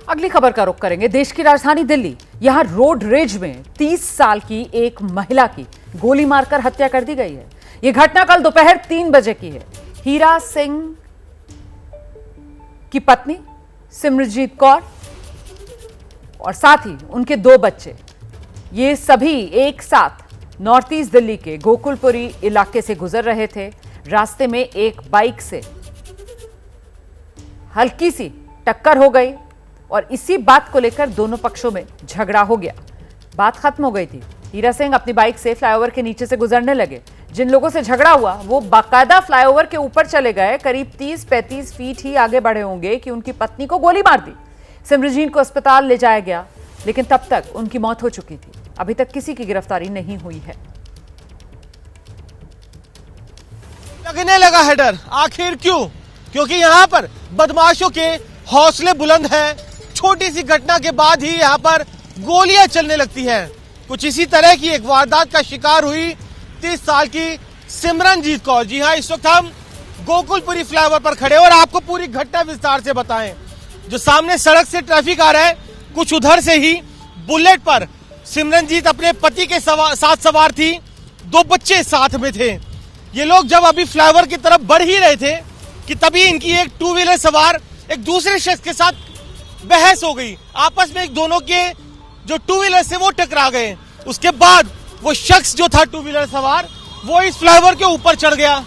अगली खबर का रुख करेंगे देश की राजधानी दिल्ली। यहां रोड रेज में 30 साल की एक महिला की गोली मारकर हत्या कर दी गई है। यह घटना कल दोपहर 3 बजे की है। हीरा सिंह की पत्नी सिमरनजीत कौर और साथ ही उनके 2 बच्चे, ये सभी एक साथ नॉर्थ ईस्ट दिल्ली के गोकुलपुरी इलाके से गुजर रहे थे। रास्ते में एक बाइक से हल्की सी टक्कर हो गई और इसी बात को लेकर दोनों पक्षों में झगड़ा हो गया। बात खत्म हो गई थी। हीरा सिंह अपनी बाइक से फ्लाईओवर के नीचे से गुजरने लगे। जिन लोगों से झगड़ा हुआ वो बाकायदा फ्लाईओवर के ऊपर चले गए। करीब 30-35 फीट ही आगे बढ़े होंगे कि उनकी पत्नी को गोली मार दी। सिमरनजीत को अस्पताल ले जाया गया, लेकिन तब तक उनकी मौत हो चुकी थी। अभी तक किसी की गिरफ्तारी नहीं हुई है। लगने लगा है डर, आखिर क्यों? क्योंकि यहाँ पर बदमाशों के हौसले बुलंद हैं। छोटी सी घटना के बाद ही यहाँ पर गोलियां चलने लगती हैं। कुछ इसी तरह की एक वारदात का शिकार हुई 30 साल की सिमरनजीत कौर। जी हाँ, इस वक्त हम गोकुलपुरी फ्लाईओवर पर खड़े और आपको पूरी घटना विस्तार से बताएं। जो सामने सड़क से ट्रैफिक आ रहा है, कुछ उधर से ही बुलेट पर सिमरनजीत अपने पति के साथ सवार थी। 2 बच्चे साथ में थे। ये लोग जब अभी फ्लाईओवर की तरफ बढ़ ही रहे थे कि तभी इनकी एक 2 व्हीलर सवार एक दूसरे शख्स के साथ बहस हो गई। आपस में एक दोनों के जो 2 व्हीलर से वो टकरा गए। उसके बाद वो शख्स जो था 2 व्हीलर सवार, वो इस फ्लाईओवर के ऊपर चढ़ गया।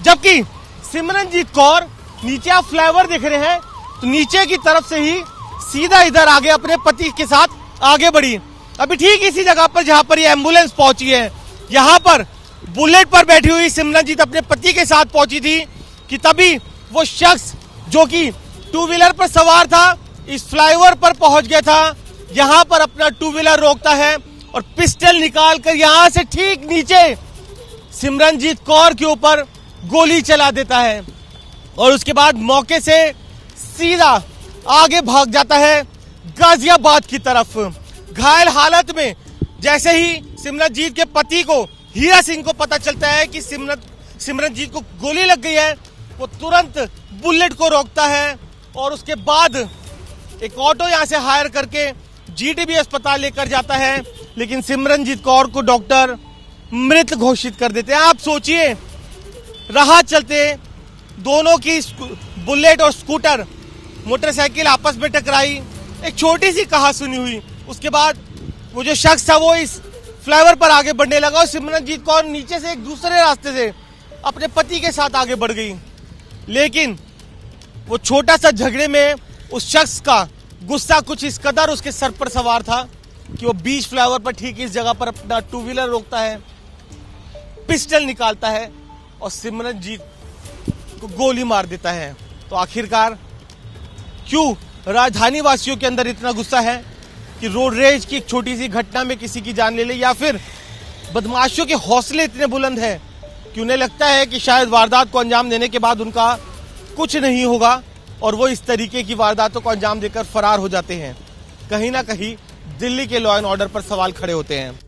जबकि सिमरनजीत कौर, नीचे आप फ्लाईओवर देख रहे हैं, तो नीचे की तरफ से ही सीधा इधर आगे अपने पति के साथ आगे बढ़ी। अभी ठीक इसी जगह पर जहां पर ये एम्बुलेंस पहुंची है, यहाँ पर बुलेट पर बैठी हुई सिमरनजीत अपने पति के साथ पहुंची थी कि तभी वो शख्स जो कि 2 व्हीलर पर सवार था इस फ्लाईओवर पर पहुंच गया था। यहाँ पर अपना 2 व्हीलर रोकता है और पिस्टल निकालकर यहाँ से ठीक नीचे सिमरनजीत कौर के ऊपर गोली चला देता है और उसके बाद मौके से सीधा आगे भाग जाता है गाजियाबाद की तरफ। घायल हालत में जैसे ही सिमरनजीत के पति को, हीरा सिंह को पता चलता है कि सिमरनजीत को गोली लग गई है, वो तुरंत बुलेट को रोकता है और उसके बाद एक ऑटो यहां से हायर करके जीटीबी अस्पताल लेकर जाता है। लेकिन सिमरनजीत कौर को डॉक्टर मृत घोषित कर देते हैं। आप सोचिए, राह चलते दोनों की बुलेट और स्कूटर, मोटरसाइकिल आपस में टकराई, एक छोटी सी कहासुनी हुई। उसके बाद वो जो शख्स था वो इस फ्लाईओवर पर आगे बढ़ने लगा और सिमरनजीत कौर नीचे से एक दूसरे रास्ते से अपने पति के साथ आगे बढ़ गई। लेकिन वो छोटा सा झगड़े में उस शख्स का गुस्सा कुछ इस कदर उसके सर पर सवार था कि वो बीच फ्लाईओवर पर ठीक इस जगह पर अपना 2 व्हीलर रोकता है, पिस्टल निकालता है और सिमरनजीत को गोली मार देता है। तो आखिरकार क्यों राजधानी वासियों के अंदर इतना गुस्सा है कि रोड रेज की एक छोटी सी घटना में किसी की जान ले ले, या फिर बदमाशों के हौसले इतने बुलंद हैं कि उन्हें लगता है कि शायद वारदात को अंजाम देने के बाद उनका कुछ नहीं होगा और वो इस तरीके की वारदातों को अंजाम देकर फरार हो जाते हैं। कहीं ना कहीं दिल्ली के लॉ एंड ऑर्डर पर सवाल खड़े होते हैं।